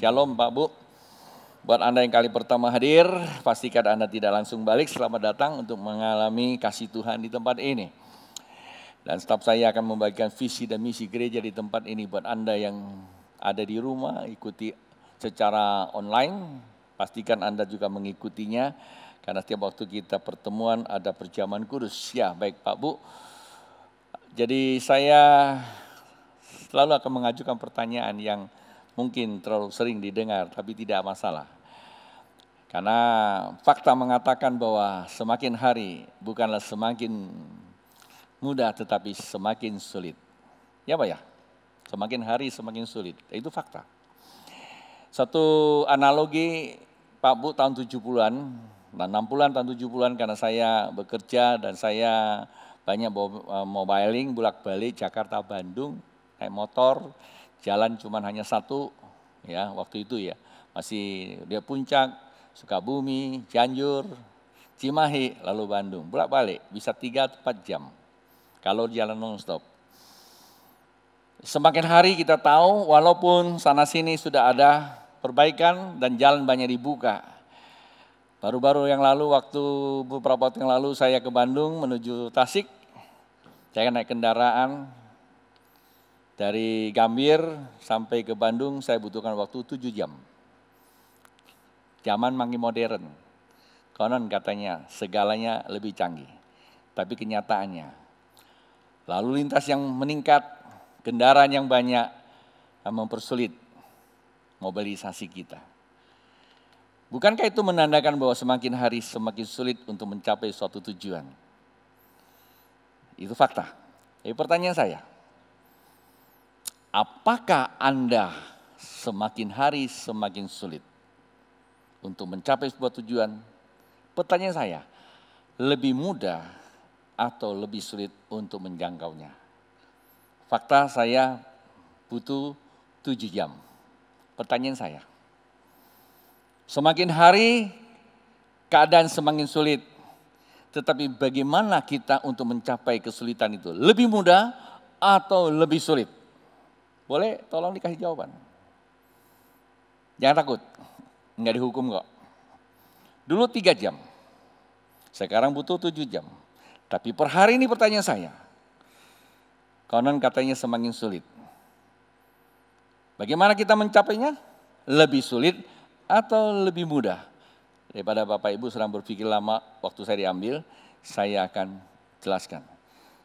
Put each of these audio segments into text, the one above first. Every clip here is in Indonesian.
Shalom Pak Bu, buat Anda yang kali pertama hadir, pastikan Anda tidak langsung balik, selamat datang untuk mengalami kasih Tuhan di tempat ini. Dan staf saya akan membagikan visi dan misi gereja di tempat ini buat Anda yang ada di rumah, ikuti secara online, pastikan Anda juga mengikutinya, karena setiap waktu kita pertemuan ada perjamuan kudus. Ya baik Pak Bu, jadi saya selalu akan mengajukan pertanyaan yang mungkin terlalu sering didengar, tapi tidak masalah. Karena fakta mengatakan bahwa semakin hari bukanlah semakin mudah, tetapi semakin sulit. Ya Pak ya? Semakin hari semakin sulit, itu fakta. Satu analogi Pak Bu tahun 70-an, dan 60-an tahun 70-an karena saya bekerja dan saya banyak mobiling, bolak-balik Jakarta-Bandung, naik motor, jalan cuma hanya satu, ya waktu itu ya, masih dia Puncak, Sukabumi, Cianjur, Cimahi, lalu Bandung, bolak-balik bisa 3-4 jam kalau jalan non-stop. Semakin hari kita tahu, walaupun sana-sini sudah ada perbaikan dan jalan banyak dibuka. Baru-baru yang lalu, beberapa waktu yang lalu saya ke Bandung menuju Tasik, saya naik kendaraan. Dari Gambir sampai ke Bandung saya butuhkan waktu 7 jam. Zaman makin modern. Konon katanya segalanya lebih canggih. Tapi kenyataannya, lalu lintas yang meningkat, kendaraan yang banyak mempersulit mobilisasi kita. Bukankah itu menandakan bahwa semakin hari semakin sulit untuk mencapai suatu tujuan? Itu fakta. Jadi pertanyaan saya, apakah Anda semakin hari semakin sulit untuk mencapai sebuah tujuan? Pertanyaan saya, lebih mudah atau lebih sulit untuk menjangkaunya? Fakta saya butuh 7 jam. Pertanyaan saya, semakin hari keadaan semakin sulit, tetapi bagaimana kita untuk mencapai kesulitan itu? Lebih mudah atau lebih sulit? Boleh tolong dikasih jawaban. Jangan takut, enggak dihukum kok. Dulu 3 jam, sekarang butuh 7 jam. Tapi per hari ini pertanyaan saya, konon katanya semakin sulit. Bagaimana kita mencapainya? Lebih sulit atau lebih mudah? Daripada Bapak Ibu sedang berpikir lama waktu saya diambil, saya akan jelaskan.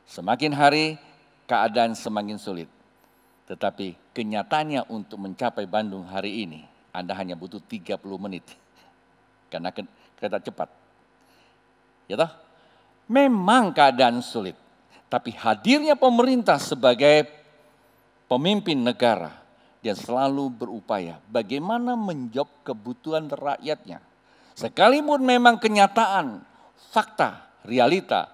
Semakin hari keadaan semakin sulit. Tetapi kenyataannya untuk mencapai Bandung hari ini, Anda hanya butuh 30 menit. Karena kereta cepat. Ya toh? Memang keadaan sulit. Tapi hadirnya pemerintah sebagai pemimpin negara, dia selalu berupaya bagaimana menjawab kebutuhan rakyatnya. Sekalipun memang kenyataan, fakta, realita,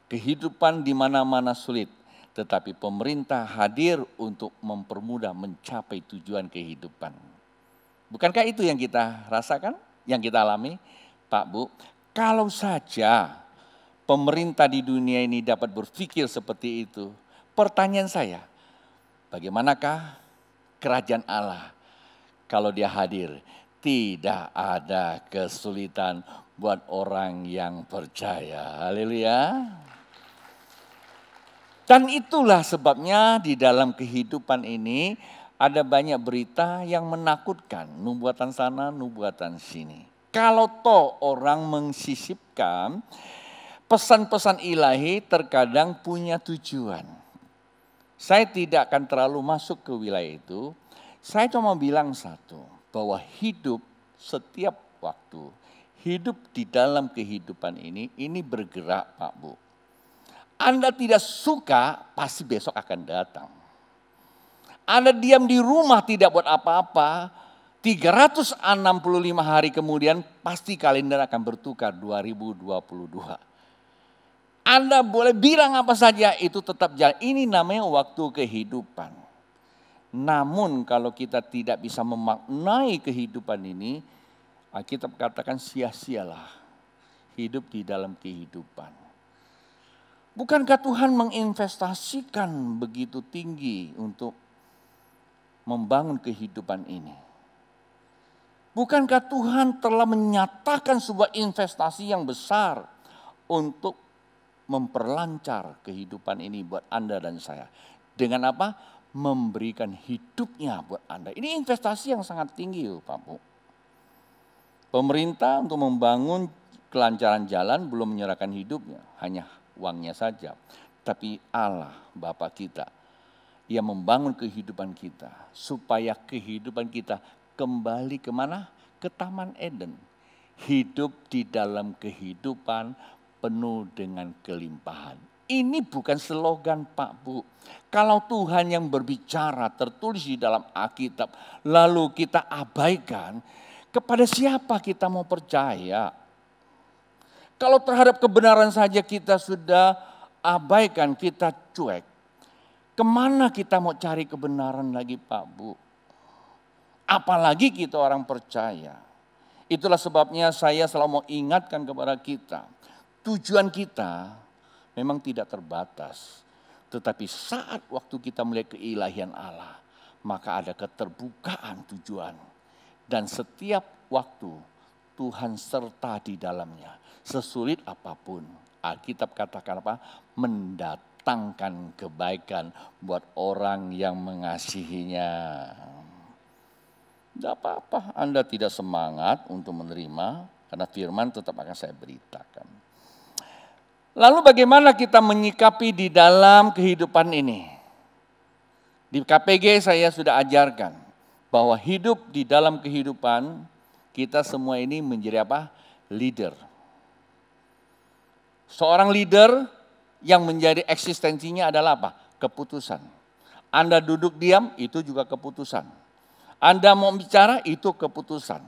kehidupan di mana-mana sulit. Tetapi pemerintah hadir untuk mempermudah mencapai tujuan kehidupan. Bukankah itu yang kita rasakan, yang kita alami? Pak Bu, kalau saja pemerintah di dunia ini dapat berpikir seperti itu, pertanyaan saya, bagaimanakah kerajaan Allah kalau dia hadir? Tidak ada kesulitan buat orang yang percaya. Haleluya. Dan itulah sebabnya di dalam kehidupan ini ada banyak berita yang menakutkan, nubuatan sana, nubuatan sini. Kalau toh orang mensisipkan, pesan-pesan ilahi terkadang punya tujuan. Saya tidak akan terlalu masuk ke wilayah itu. Saya cuma bilang satu, bahwa hidup setiap waktu, hidup di dalam kehidupan ini bergerak Pak Bu. Anda tidak suka, pasti besok akan datang. Anda diam di rumah tidak buat apa-apa, 365 hari kemudian pasti kalender akan bertukar 2022. Anda boleh bilang apa saja, itu tetap jalan. Ini namanya waktu kehidupan. Namun kalau kita tidak bisa memaknai kehidupan ini, Alkitab katakan sia-sialah hidup di dalam kehidupan. Bukankah Tuhan menginvestasikan begitu tinggi untuk membangun kehidupan ini? Bukankah Tuhan telah menyatakan sebuah investasi yang besar untuk memperlancar kehidupan ini buat Anda dan saya? Dengan apa? Memberikan hidupnya buat Anda. Ini investasi yang sangat tinggi Pak Bu. Pemerintah untuk membangun kelancaran jalan belum menyerahkan hidupnya, hanya uangnya saja. Tapi Allah Bapa kita yang membangun kehidupan kita, supaya kehidupan kita kembali kemana? Ke Taman Eden. Hidup di dalam kehidupan penuh dengan kelimpahan. Ini bukan slogan Pak Bu. Kalau Tuhan yang berbicara tertulis di dalam Alkitab, lalu kita abaikan, kepada siapa kita mau percaya? Kalau terhadap kebenaran saja kita sudah abaikan, kita cuek. Kemana kita mau cari kebenaran lagi Pak Bu? Apalagi kita orang percaya. Itulah sebabnya saya selalu mau ingatkan kepada kita. Tujuan kita memang tidak terbatas. Tetapi saat waktu kita melihat keilahian Allah, maka ada keterbukaan tujuan. Dan setiap waktu Tuhan serta di dalamnya. Sesulit apapun. Alkitab katakan apa? Mendatangkan kebaikan buat orang yang mengasihinya. Tidak apa-apa Anda tidak semangat untuk menerima, karena firman tetap akan saya beritakan. Lalu bagaimana kita menyikapi di dalam kehidupan ini? Di KPG saya sudah ajarkan bahwa hidup di dalam kehidupan kita semua ini menjadi apa? Leader. Seorang leader yang menjadi eksistensinya adalah apa? Keputusan. Anda duduk diam, itu juga keputusan. Anda mau bicara, itu keputusan.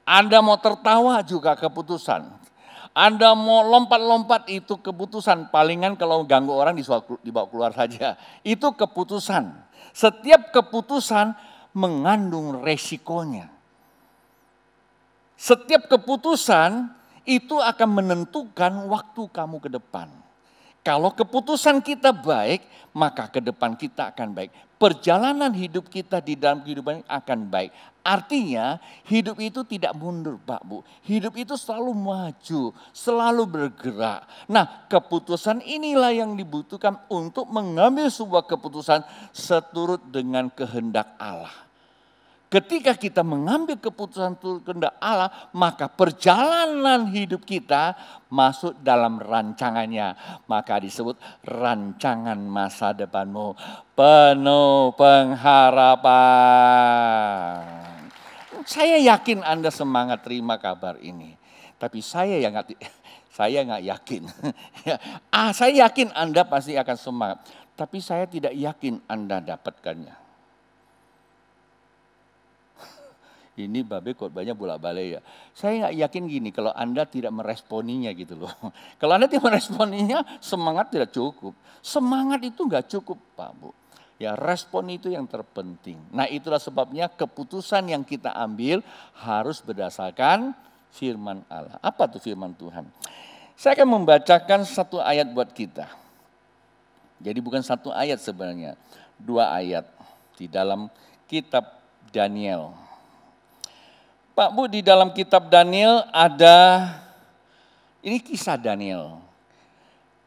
Anda mau tertawa, juga keputusan. Anda mau lompat-lompat, itu keputusan. Palingan kalau ganggu orang dibawa keluar saja. Itu keputusan. Setiap keputusan mengandung resikonya. Setiap keputusan itu akan menentukan waktu kamu ke depan. Kalau keputusan kita baik, maka ke depan kita akan baik. Perjalanan hidup kita di dalam kehidupan akan baik. Artinya hidup itu tidak mundur Pak Bu. Hidup itu selalu maju, selalu bergerak. Nah keputusan inilah yang dibutuhkan untuk mengambil sebuah keputusan seturut dengan kehendak Allah. Ketika kita mengambil keputusan kehendak Allah, maka perjalanan hidup kita masuk dalam rancangannya. Maka disebut rancangan masa depanmu penuh pengharapan. Saya yakin Anda semangat terima kabar ini. Tapi saya nggak yakin. Saya yakin Anda pasti akan semangat. Tapi saya tidak yakin Anda dapatkannya. Ini babe khotbahnya bolak-balik ya. Saya nggak yakin gini kalau Anda tidak meresponinya gitu loh. Kalau Anda tidak meresponinya, semangat tidak cukup. Semangat itu nggak cukup Pak Bu. Ya respon itu yang terpenting. Nah itulah sebabnya keputusan yang kita ambil harus berdasarkan firman Allah. Apa tuh firman Tuhan? Saya akan membacakan satu ayat buat kita. Jadi bukan satu ayat sebenarnya. 2 ayat di dalam kitab Daniel. Pak Bu, di dalam kitab Daniel ada, ini kisah Daniel.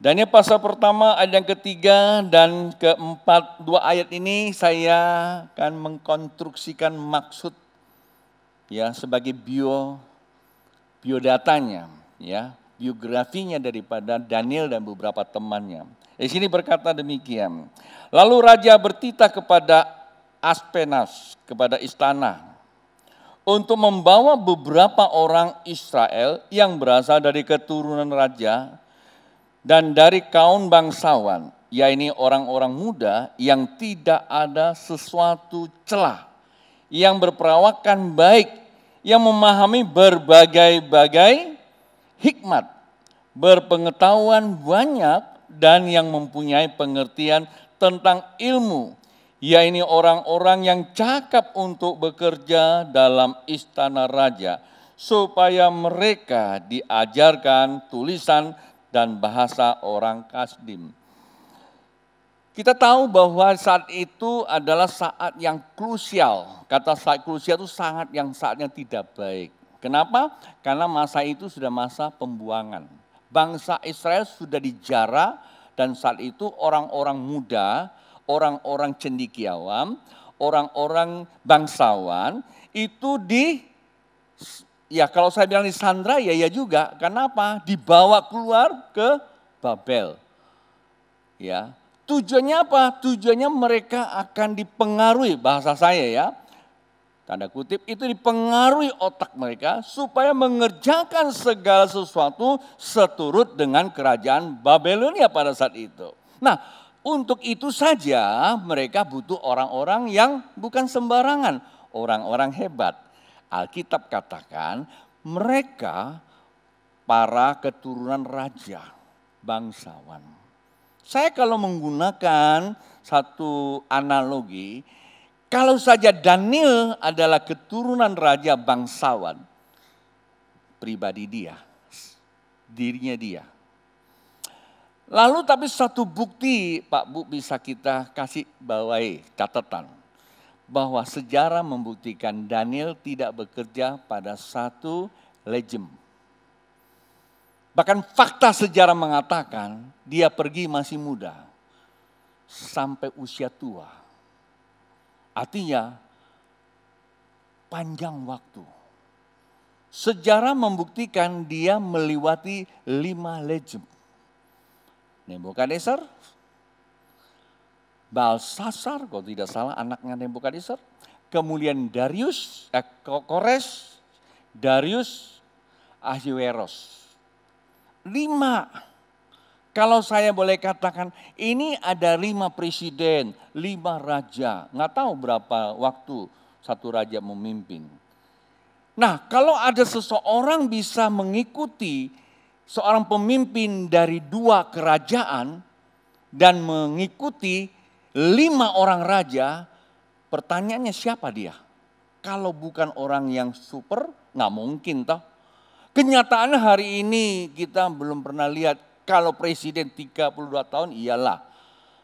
Daniel pasal pertama ayat yang ketiga dan keempat, dua ayat ini saya akan mengkonstruksikan maksud ya sebagai biodatanya, ya biografinya daripada Daniel dan beberapa temannya. Di sini berkata demikian. Lalu raja bertitah kepada Aspenas, kepada istana, untuk membawa beberapa orang Israel yang berasal dari keturunan raja dan dari kaum bangsawan, yaitu orang-orang muda yang tidak ada sesuatu celah, yang berperawakan baik, yang memahami berbagai-bagai hikmat, berpengetahuan banyak, dan yang mempunyai pengertian tentang ilmu, yaitu orang-orang yang cakap untuk bekerja dalam istana raja, supaya mereka diajarkan tulisan dan bahasa orang Kasdim. Kita tahu bahwa saat itu adalah saat yang krusial. Kata saat krusial itu saat yang tidak baik. Kenapa? Karena masa itu sudah masa pembuangan. Bangsa Israel sudah dijara dan saat itu orang-orang muda, orang-orang cendekiawan, orang-orang bangsawan itu ya kalau saya bilang di Sandra ya juga. Kenapa? Dibawa keluar ke Babel. Ya, tujuannya apa? Tujuannya mereka akan dipengaruhi, bahasa saya ya, tanda kutip, itu dipengaruhi otak mereka supaya mengerjakan segala sesuatu seturut dengan kerajaan Babelonia pada saat itu. Nah, untuk itu saja mereka butuh orang-orang yang bukan sembarangan, orang-orang hebat. Alkitab katakan mereka para keturunan raja, bangsawan. Saya kalau menggunakan satu analogi, kalau saja Daniel adalah keturunan raja bangsawan, pribadi dia, dirinya dia. Lalu tapi satu bukti Pak Bu bisa kita kasih bawahi catatan. Bahwa sejarah membuktikan Daniel tidak bekerja pada satu legend. Bahkan fakta sejarah mengatakan dia pergi masih muda sampai usia tua. Artinya panjang waktu. Sejarah membuktikan dia melewati 5 legend. Nebukadnezar, Belsasar, kalau tidak salah anaknya Nebukadnezar, kemudian Kores, Darius, Ahasuerus. 5. Kalau saya boleh katakan, ini ada 5 presiden, 5 raja. Nggak tahu berapa waktu satu raja memimpin. Nah, kalau ada seseorang bisa mengikuti seorang pemimpin dari 2 kerajaan dan mengikuti 5 orang raja, pertanyaannya siapa dia? Kalau bukan orang yang super, nggak mungkin toh. Kenyataannya hari ini kita belum pernah lihat kalau presiden 32 tahun iyalah.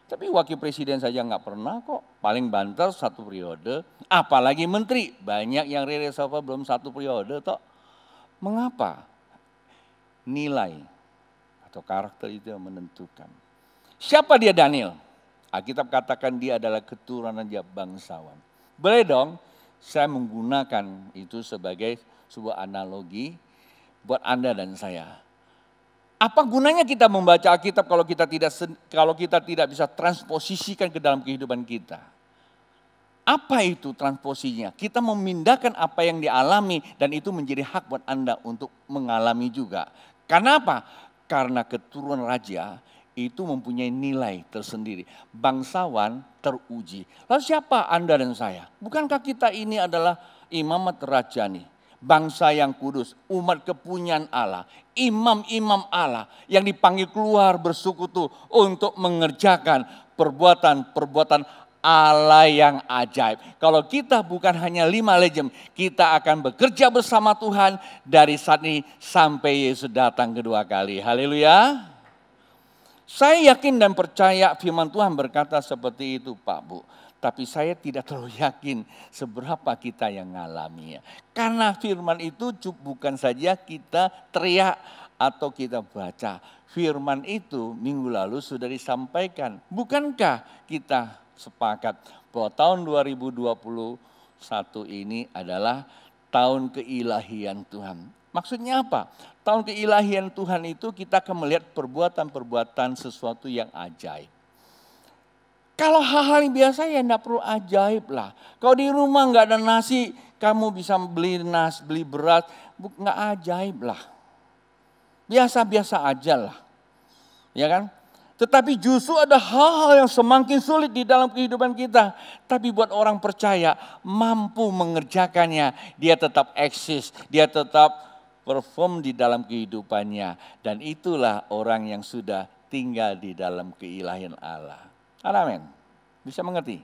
Tapi wakil presiden saja nggak pernah kok, paling banter 1 periode. Apalagi menteri, banyak yang reshuffle belum 1 periode toh. Mengapa? Nilai atau karakter itu yang menentukan. Siapa dia Daniel? Alkitab katakan dia adalah keturunan raja bangsawan. Boleh dong saya menggunakan itu sebagai sebuah analogi buat Anda dan saya. Apa gunanya kita membaca Alkitab kalau kita tidak bisa transposisikan ke dalam kehidupan kita? Apa itu transposisinya? Kita memindahkan apa yang dialami dan itu menjadi hak buat Anda untuk mengalami juga. Kenapa? Karena keturunan raja itu mempunyai nilai tersendiri. Bangsawan teruji. Lalu siapa Anda dan saya? Bukankah kita ini adalah imamat rajani? Bangsa yang kudus, umat kepunyaan Allah, imam-imam Allah yang dipanggil keluar bersekutu untuk mengerjakan perbuatan-perbuatan Allah yang ajaib. Kalau kita bukan hanya 5 legend, kita akan bekerja bersama Tuhan dari saat ini sampai Yesus datang kedua kali. Haleluya. Saya yakin dan percaya firman Tuhan berkata seperti itu Pak Bu. Tapi saya tidak terlalu yakin seberapa kita yang mengalaminya. Karena firman itu bukan saja kita teriak atau kita baca firman itu minggu lalu sudah disampaikan. Bukankah kita sepakat bahwa tahun 2021 ini adalah tahun keilahian Tuhan? Maksudnya apa? Tahun keilahian Tuhan itu kita akan melihat perbuatan-perbuatan sesuatu yang ajaib. Kalau hal-hal yang biasa ya enggak perlu ajaib lah. Kalau di rumah enggak ada nasi, kamu bisa beli nasi, beli beras, enggak ajaib lah. Biasa-biasa aja lah. Ya kan? Tetapi justru ada hal-hal yang semakin sulit di dalam kehidupan kita. Tapi buat orang percaya mampu mengerjakannya. Dia tetap eksis, dia tetap perform di dalam kehidupannya. Dan itulah orang yang sudah tinggal di dalam keilahian Allah. Amin. Bisa mengerti?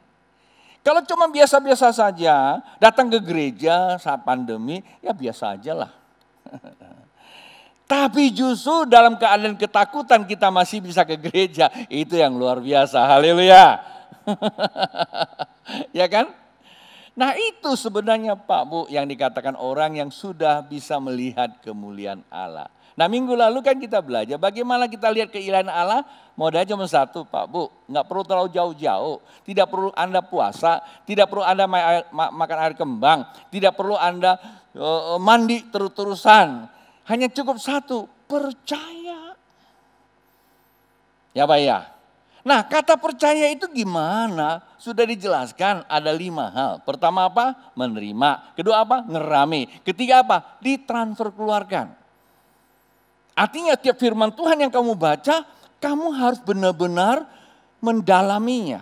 Kalau cuma biasa-biasa saja, datang ke gereja saat pandemi, ya biasa aja lah. Tapi justru dalam keadaan ketakutan kita masih bisa ke gereja. Itu yang luar biasa. Haleluya. Ya kan? Nah itu sebenarnya Pak Bu yang dikatakan orang yang sudah bisa melihat kemuliaan Allah. Nah minggu lalu kan kita belajar bagaimana kita lihat keilahian Allah. Modalnya cuma satu Pak Bu. Nggak perlu terlalu jauh-jauh. Tidak perlu Anda puasa. Tidak perlu Anda makan air kembang. Tidak perlu Anda mandi terus-terusan. Hanya cukup satu, percaya. Ya Pak ya. Nah kata percaya itu gimana? Sudah dijelaskan ada 5 hal. Pertama apa? Menerima. Kedua apa? Ngerame. Ketiga apa? Ditransfer keluarkan. Artinya tiap firman Tuhan yang kamu baca, kamu harus benar-benar mendalaminya.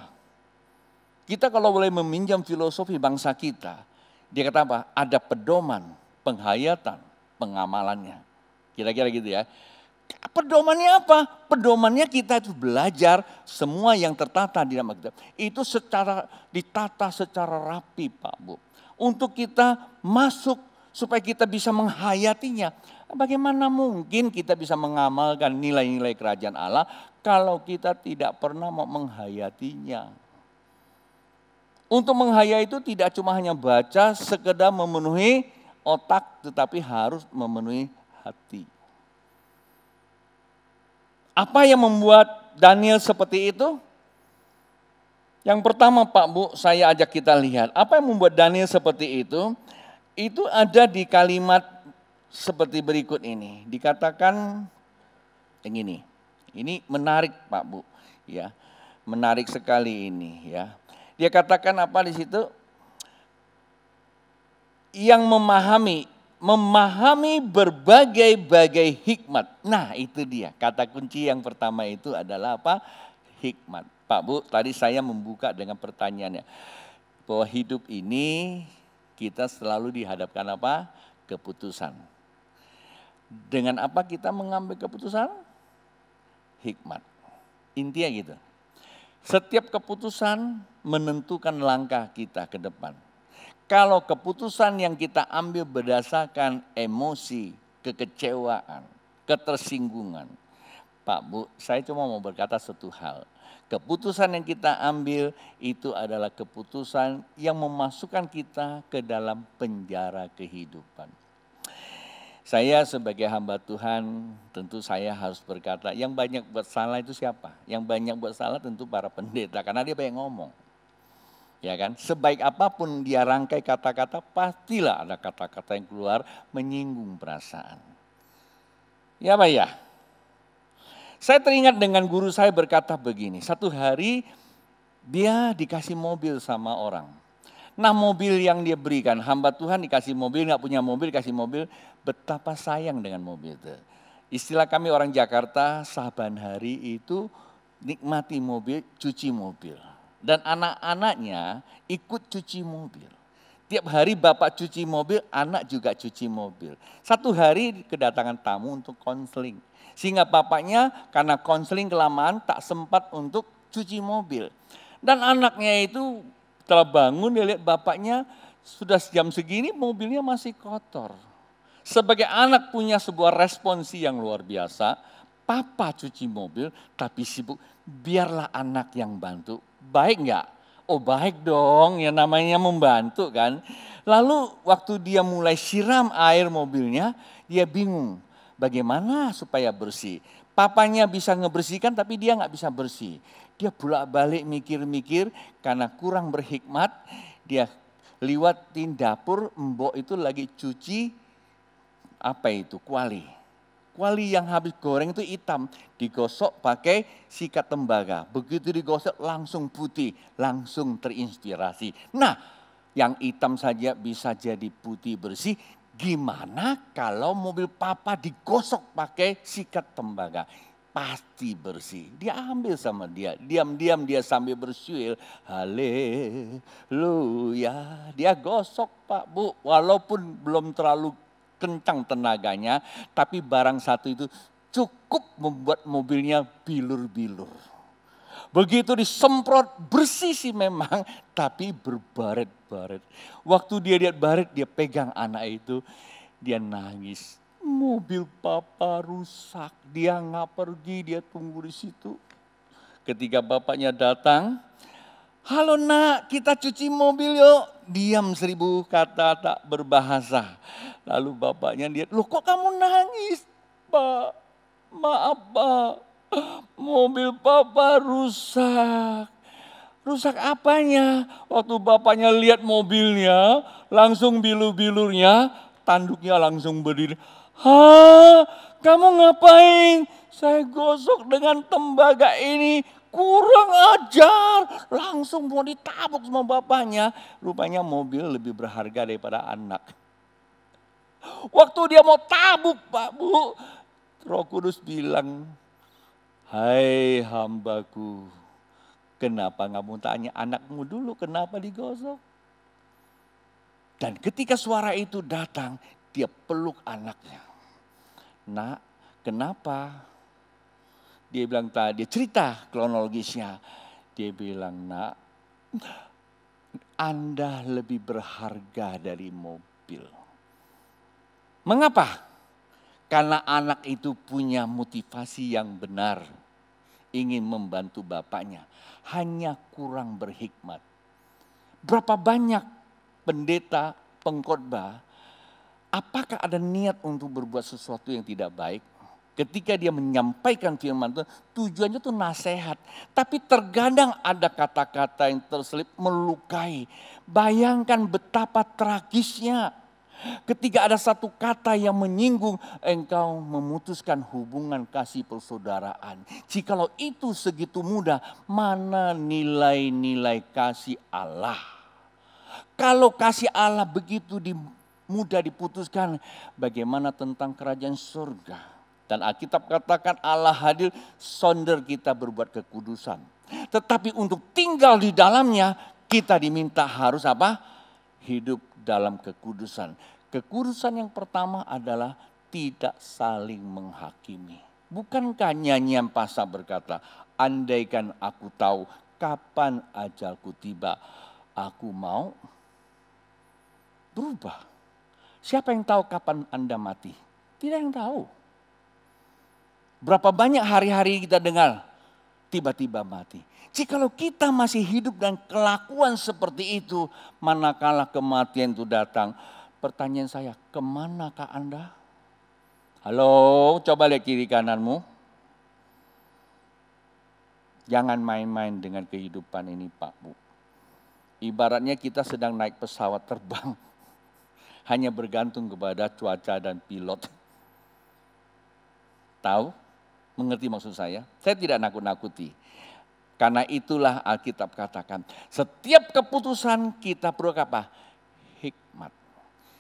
Kita kalau boleh meminjam filosofi bangsa kita, dia kata apa? Ada pedoman, penghayatan, pengamalannya. Kira-kira gitu ya. Pedomannya apa? Pedomannya kita itu belajar semua yang tertata di dalam Alkitab. Itu ditata secara rapi Pak Bu. Untuk kita masuk supaya kita bisa menghayatinya. Bagaimana mungkin kita bisa mengamalkan nilai-nilai kerajaan Allah kalau kita tidak pernah mau menghayatinya. Untuk menghayati itu tidak cuma hanya baca sekedar memenuhi otak tetapi harus memenuhi hati. Apa yang membuat Daniel seperti itu? Yang pertama Pak Bu, saya ajak kita lihat. Apa yang membuat Daniel seperti itu? Itu ada di kalimat seperti berikut ini. Dikatakan yang ini. Ini menarik Pak Bu, ya. Menarik sekali ini, ya. Dia katakan apa di situ? Yang memahami berbagai-bagai hikmat. Nah itu dia, kata kunci yang pertama itu adalah apa? Hikmat. Pak Bu, tadi saya membuka dengan pertanyaannya. Bahwa hidup ini kita selalu dihadapkan apa? Keputusan. Dengan apa kita mengambil keputusan? Hikmat. Intinya gitu. Setiap keputusan menentukan langkah kita ke depan. Kalau keputusan yang kita ambil berdasarkan emosi, kekecewaan, ketersinggungan. Pak Bu, saya cuma mau berkata satu hal. Keputusan yang kita ambil itu adalah keputusan yang memasukkan kita ke dalam penjara kehidupan. Saya sebagai hamba Tuhan tentu saya harus berkata yang banyak buat salah itu siapa? Yang banyak buat salah tentu para pendeta karena dia banyak ngomong. Ya kan, sebaik apapun dia rangkai kata-kata, pastilah ada kata-kata yang keluar menyinggung perasaan. Ya Pak ya. Saya teringat dengan guru saya berkata begini, satu hari dia dikasih mobil sama orang. Nah mobil yang dia berikan, hamba Tuhan dikasih mobil, gak punya mobil, dikasih mobil, betapa sayang dengan mobil itu. Istilah kami orang Jakarta, saban hari itu nikmati mobil, cuci mobil. Dan anak-anaknya ikut cuci mobil. Tiap hari bapak cuci mobil, anak juga cuci mobil. Satu hari kedatangan tamu untuk konseling. Sehingga bapaknya karena konseling kelamaan tak sempat untuk cuci mobil. Dan anaknya itu setelah bangun dia lihat bapaknya sudah jam segini mobilnya masih kotor. Sebagai anak punya sebuah responsi yang luar biasa. Papa cuci mobil tapi sibuk, biarlah anak yang bantu. Baik enggak? Oh baik dong, ya namanya membantu kan. Lalu waktu dia mulai siram air mobilnya, dia bingung. Bagaimana supaya bersih? Papanya bisa ngebersihkan tapi dia nggak bisa bersih. Dia bolak-balik mikir-mikir karena kurang berhikmat. Dia liwatin dapur, mbok itu lagi cuci apa itu? Kuali. Kuali yang habis goreng itu hitam, digosok pakai sikat tembaga. Begitu digosok langsung putih, langsung terinspirasi. Nah, yang hitam saja bisa jadi putih bersih. Gimana kalau mobil papa digosok pakai sikat tembaga? Pasti bersih. Dia ambil sama dia. Diam-diam dia sambil bersyuil. Haleluya. Dia gosok Pak Bu. Walaupun belum terlalu kencang tenaganya. Tapi barang satu itu cukup membuat mobilnya bilur-bilur. Begitu disemprot bersih sih memang, tapi berbaret-baret. Waktu dia lihat baret, dia pegang anak itu, dia nangis. Mobil papa rusak, dia nggak pergi, dia tunggu di situ. Ketika bapaknya datang, halo nak, kita cuci mobil yuk. Diam 1000 kata tak berbahasa. Lalu bapaknya lihat, loh kok kamu nangis Pak? Maaf Pak. Mobil papa rusak. Rusak apanya? Waktu bapaknya lihat mobilnya, langsung bilur-bilurnya, tanduknya langsung berdiri. Hah, kamu ngapain? Saya gosok dengan tembaga ini. Kurang ajar. Langsung mau ditabuk sama bapaknya. Rupanya mobil lebih berharga daripada anak. Waktu dia mau tabuk Pak Bu, Roh Kudus bilang, hai hambaku, kenapa kamu tanya anakmu dulu kenapa digosok? Dan ketika suara itu datang, dia peluk anaknya. Nak, kenapa? Dia bilang tadi, dia cerita kronologisnya. Dia bilang, nak, Anda lebih berharga dari mobil. Mengapa? Karena anak itu punya motivasi yang benar. Ingin membantu bapaknya, hanya kurang berhikmat. Berapa banyak pendeta, pengkhotbah, apakah ada niat untuk berbuat sesuatu yang tidak baik? Ketika dia menyampaikan firman Tuhan, tujuannya itu nasihat. Tapi terkadang ada kata-kata yang terselip melukai. Bayangkan betapa tragisnya. Ketika ada satu kata yang menyinggung, engkau memutuskan hubungan kasih persaudaraan. Jikalau itu segitu mudah, mana nilai-nilai kasih Allah? Kalau kasih Allah begitu mudah diputuskan, bagaimana tentang kerajaan surga? Dan Alkitab katakan Allah hadir sonder kita berbuat kekudusan. Tetapi untuk tinggal di dalamnya, kita diminta harus apa? Hidup dalam kekudusan. Kekudusan yang pertama adalah tidak saling menghakimi. Bukankah nyanyian pasal berkata, andaikan aku tahu kapan ajalku tiba, aku mau berubah. Siapa yang tahu kapan Anda mati? Tidak yang tahu. Berapa banyak hari-hari kita dengar tiba-tiba mati. Jikalau kita masih hidup dan kelakuan seperti itu, manakala kematian itu datang, pertanyaan saya, kemanakah Anda? Halo, coba lihat kiri kananmu. Jangan main-main dengan kehidupan ini Pak Bu. Ibaratnya kita sedang naik pesawat terbang. Hanya bergantung kepada cuaca dan pilot. Tahu? Mengerti maksud saya? Saya tidak nakut-nakuti. Karena itulah Alkitab katakan, setiap keputusan kita perlu apa? Hikmat.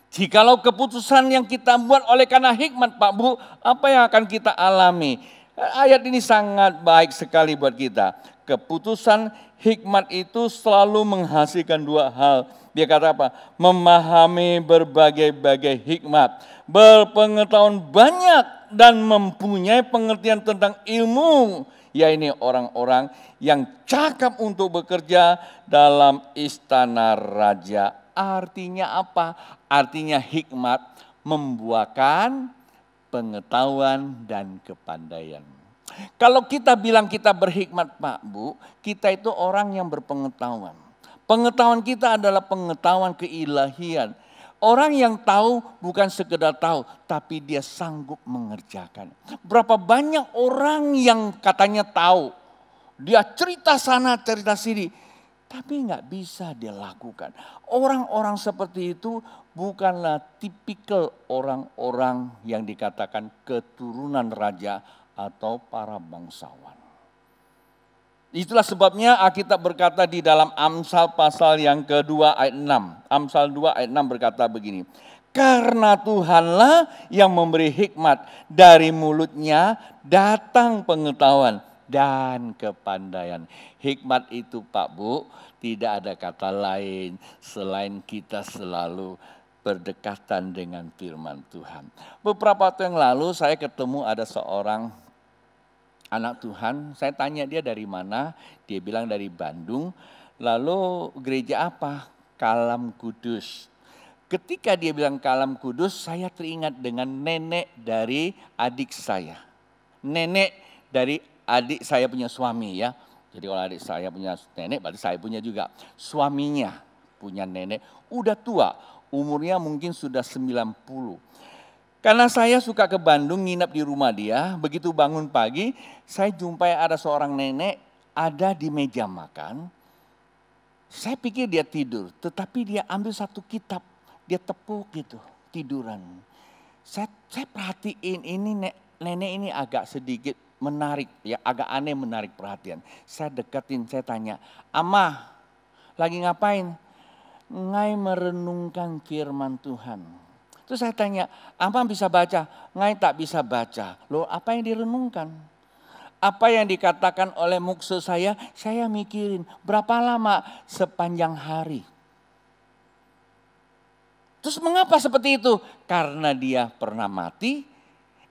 Jikalau keputusan yang kita buat oleh karena hikmat Pak Bu, apa yang akan kita alami? Ayat ini sangat baik sekali buat kita. Keputusan hikmat itu selalu menghasilkan dua hal. Dia kata apa? Memahami berbagai-bagai hikmat. Berpengetahuan banyak dan mempunyai pengertian tentang ilmu. Ya ini orang-orang yang cakap untuk bekerja dalam istana raja. Artinya apa? Artinya hikmat membuahkan pengetahuan dan kepandaian. Kalau kita bilang kita berhikmat Pak Bu, kita itu orang yang berpengetahuan. Pengetahuan kita adalah pengetahuan keilahian. Orang yang tahu bukan sekedar tahu, tapi dia sanggup mengerjakan. Berapa banyak orang yang katanya tahu, dia cerita sana, cerita sini, tapi nggak bisa dia lakukan. Orang-orang seperti itu bukanlah tipikal orang-orang yang dikatakan keturunan raja atau para bangsawan. Itulah sebabnya Alkitab berkata di dalam Amsal pasal yang kedua ayat 6. Amsal 2 ayat 6 berkata begini. Karena Tuhanlah yang memberi hikmat, dari mulutnya datang pengetahuan dan kepandaian. Hikmat itu Pak Bu, tidak ada kata lain selain kita selalu berdekatan dengan firman Tuhan. Beberapa waktu yang lalu saya ketemu ada seorang anak Tuhan, saya tanya dia dari mana, dia bilang dari Bandung. Lalu gereja apa? Kalam Kudus. Ketika dia bilang Kalam Kudus, saya teringat dengan nenek dari adik saya. Nenek dari adik saya punya suami ya. Jadi kalau adik saya punya nenek, berarti saya punya juga. Suaminya punya nenek, udah tua, umurnya mungkin sudah 90. Karena saya suka ke Bandung nginap di rumah dia, begitu bangun pagi saya jumpai ada seorang nenek ada di meja makan. Saya pikir dia tidur, tetapi dia ambil satu kitab, dia tepuk gitu, tiduran. Saya perhatiin ini nenek ini agak sedikit menarik, ya agak aneh menarik perhatian. Saya deketin, saya tanya, "Amah, lagi ngapain?" "Ngai merenungkan firman Tuhan." Terus saya tanya, "Amah bisa baca?" "Ngai tak bisa baca." "Loh, apa yang direnungkan?" "Apa yang dikatakan oleh mukso saya mikirin." "Berapa lama?" "Sepanjang hari." Terus mengapa seperti itu? Karena dia pernah mati.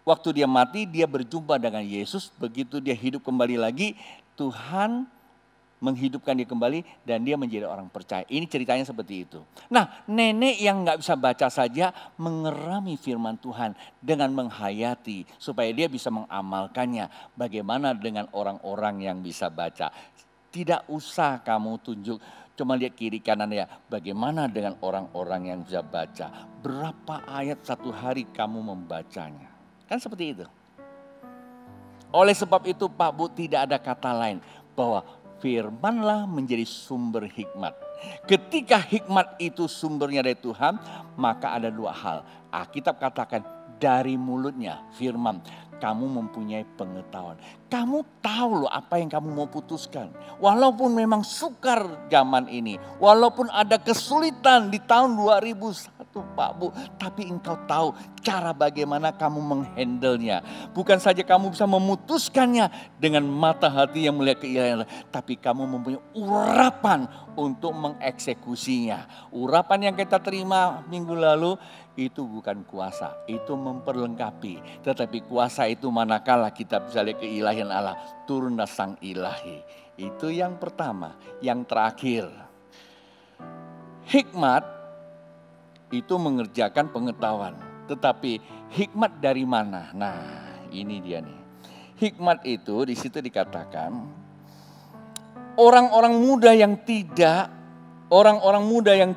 Waktu dia mati, dia berjumpa dengan Yesus. Begitu dia hidup kembali lagi, Tuhan menghidupkan dia kembali dan dia menjadi orang percaya. Ini ceritanya seperti itu. Nah, nenek yang gak bisa baca saja mengerami firman Tuhan dengan menghayati supaya dia bisa mengamalkannya. Bagaimana dengan orang-orang yang bisa baca? Tidak usah kamu tunjuk, cuma lihat kiri kanan ya. Bagaimana dengan orang-orang yang bisa baca? Berapa ayat satu hari kamu membacanya? Kan seperti itu. Oleh sebab itu Pak Bu, tidak ada kata lain bahwa firmanlah menjadi sumber hikmat. Ketika hikmat itu sumbernya dari Tuhan, maka ada dua hal. Alkitab katakan dari mulutnya firman, kamu mempunyai pengetahuan. Kamu tahu loh apa yang kamu mau putuskan. Walaupun memang sukar zaman ini, walaupun ada kesulitan di tahun 2001 Pak Bu, tapi engkau tahu cara bagaimana kamu menghandlenya. Bukan saja kamu bisa memutuskannya dengan mata hati yang melihat keilahian, tapi kamu mempunyai urapan untuk mengeksekusinya. Urapan yang kita terima minggu lalu itu bukan kuasa, itu memperlengkapi. Tetapi kuasa itu manakala kita bisa lihat keilahian Allah, turunlah sang ilahi. Itu yang pertama. Yang terakhir, hikmat itu mengerjakan pengetahuan. Tetapi hikmat dari mana? Nah, ini dia nih. Hikmat itu di situ dikatakan orang-orang muda yang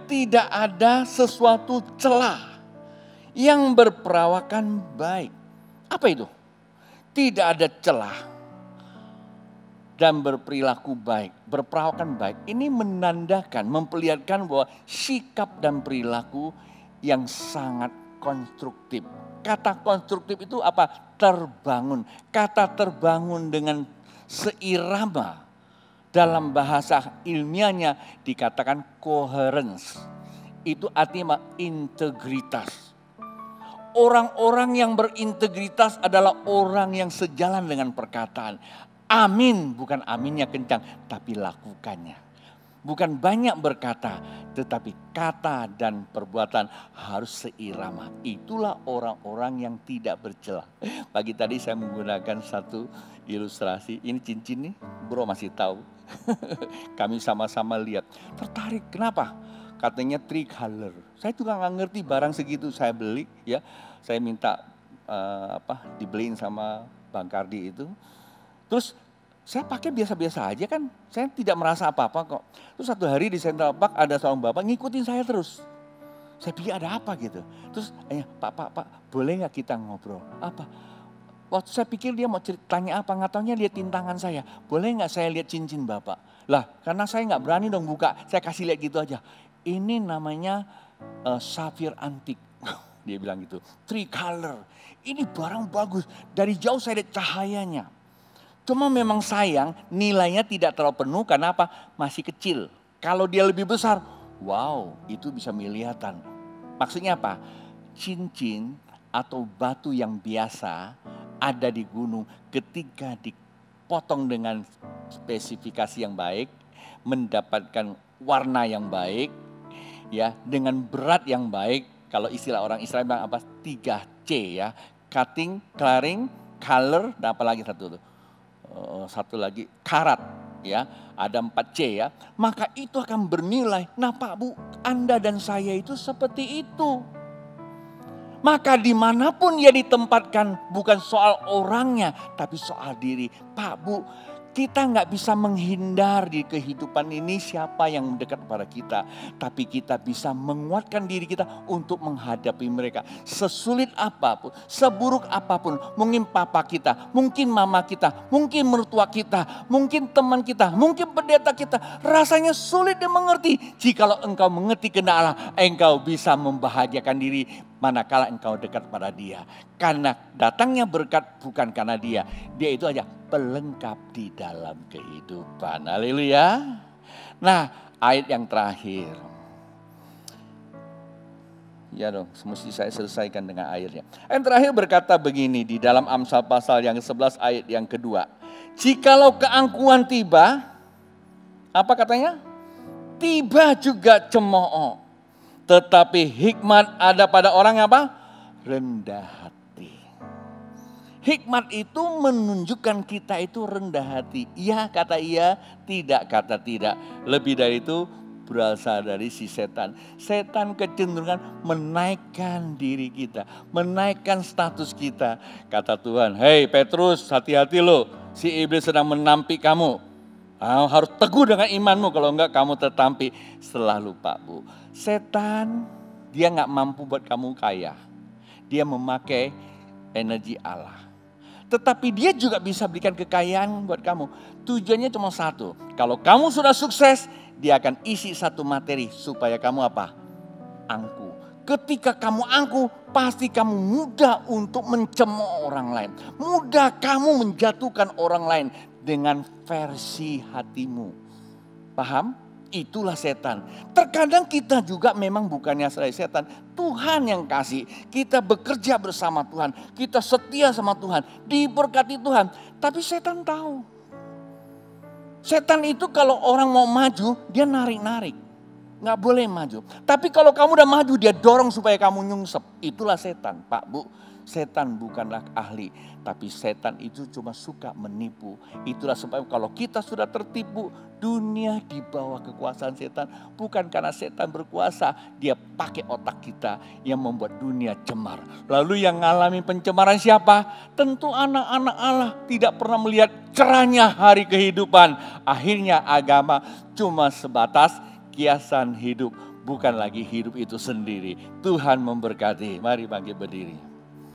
tidak ada sesuatu celah, yang berperawakan baik. Apa itu? Tidak ada celah dan berperilaku baik, berperawakan baik. Ini menandakan, memperlihatkan bahwa sikap dan perilaku yang sangat konstruktif. Kata konstruktif itu apa? Terbangun. Kata terbangun dengan seirama. Dalam bahasa ilmiahnya dikatakan coherence. Itu artinya integritas. Orang-orang yang berintegritas adalah orang yang sejalan dengan perkataan. Amin, bukan aminnya kencang, tapi lakukannya. Bukan banyak berkata, tetapi kata dan perbuatan harus seirama. Itulah orang-orang yang tidak bercela. Pagi tadi saya menggunakan satu ilustrasi. Ini cincin nih, bro masih tahu. Kami sama-sama lihat. Tertarik, kenapa? Katanya tricolor. Saya juga nggak ngerti barang segitu saya beli. Ya, saya minta dibeliin sama Bang Kardi itu. Terus saya pakai biasa-biasa aja kan, saya tidak merasa apa-apa kok. Terus satu hari di Central Park ada seorang bapak ngikutin saya terus. Saya pikir ada apa gitu. Terus Pak, boleh nggak kita ngobrol? Apa? Waktu saya pikir dia mau tanya apa, nggak taunya lihat tangan saya. Boleh nggak saya lihat cincin Bapak? Lah, karena saya nggak berani dong buka, saya kasih lihat gitu aja. Ini namanya safir antik. Dia bilang gitu, tricolor. Ini barang bagus, dari jauh saya lihat cahayanya. Cuma memang sayang nilainya tidak terlalu penuh karena apa? Masih kecil. Kalau dia lebih besar, wow itu bisa miliaran. Maksudnya apa? Cincin atau batu yang biasa ada di gunung ketika dipotong dengan spesifikasi yang baik, mendapatkan warna yang baik, ya dengan berat yang baik. Kalau istilah orang Israel bilang apa? 3C ya. Cutting, clearing, color, dan apa lagi satu tuh? Satu lagi karat ya. Ada 4C ya. Maka itu akan bernilai. Nah Pak Bu, Anda dan saya itu seperti itu. Maka dimanapun dia ditempatkan bukan soal orangnya tapi soal diri. Pak Bu, kita nggak bisa menghindar di kehidupan ini siapa yang mendekat pada kita. Tapi kita bisa menguatkan diri kita untuk menghadapi mereka. Sesulit apapun, seburuk apapun. Mungkin papa kita, mungkin mama kita, mungkin mertua kita, mungkin teman kita, mungkin pendeta kita. Rasanya sulit dimengerti. Jikalau engkau mengerti kehendak Allah, engkau bisa membahagiakan diri manakala engkau dekat pada dia. Karena datangnya berkat bukan karena dia. Dia itu aja pelengkap di dalam kehidupan. Haleluya. Nah, ayat yang terakhir. Ya dong, mesti saya selesaikan dengan ayatnya. Yang terakhir berkata begini di dalam Amsal pasal yang ke-11 ayat yang kedua. Jikalau keangkuhan tiba, apa katanya? Tiba juga cemooh. Tetapi hikmat ada pada orang yang apa? Rendah hati. Hikmat itu menunjukkan kita itu rendah hati. Iya kata iya, tidak kata tidak. Lebih dari itu berasal dari si setan. Setan kecenderungan menaikkan diri kita. Menaikkan status kita. Kata Tuhan, hei Petrus hati-hati lo. Si iblis sedang menampik kamu. Harus teguh dengan imanmu, kalau enggak kamu tertampik. Selalu Pak Bu. Setan dia nggak mampu buat kamu kaya. Dia memakai energi Allah. Tetapi dia juga bisa berikan kekayaan buat kamu. Tujuannya cuma satu. Kalau kamu sudah sukses, dia akan isi satu materi supaya kamu apa? Angku. Ketika kamu angku, pasti kamu mudah untuk mencemooh orang lain. Mudah kamu menjatuhkan orang lain dengan versi hatimu. Paham? Itulah setan. Terkadang kita juga memang bukannya setan. Tuhan yang kasih. Kita bekerja bersama Tuhan. Kita setia sama Tuhan. Diberkati Tuhan. Tapi setan tahu. Setan itu kalau orang mau maju, dia narik-narik. Nggak boleh maju. Tapi kalau kamu udah maju, dia dorong supaya kamu nyungsep. Itulah setan, Pak Bu. Setan bukanlah ahli, tapi setan itu cuma suka menipu. Itulah sebab kalau kita sudah tertipu, dunia di bawah kekuasaan setan. Bukan karena setan berkuasa, dia pakai otak kita yang membuat dunia cemar. Lalu yang mengalami pencemaran siapa? Tentu anak-anak Allah tidak pernah melihat cerahnya hari kehidupan. Akhirnya agama cuma sebatas kiasan hidup, bukan lagi hidup itu sendiri. Tuhan memberkati. Mari bangkit berdiri.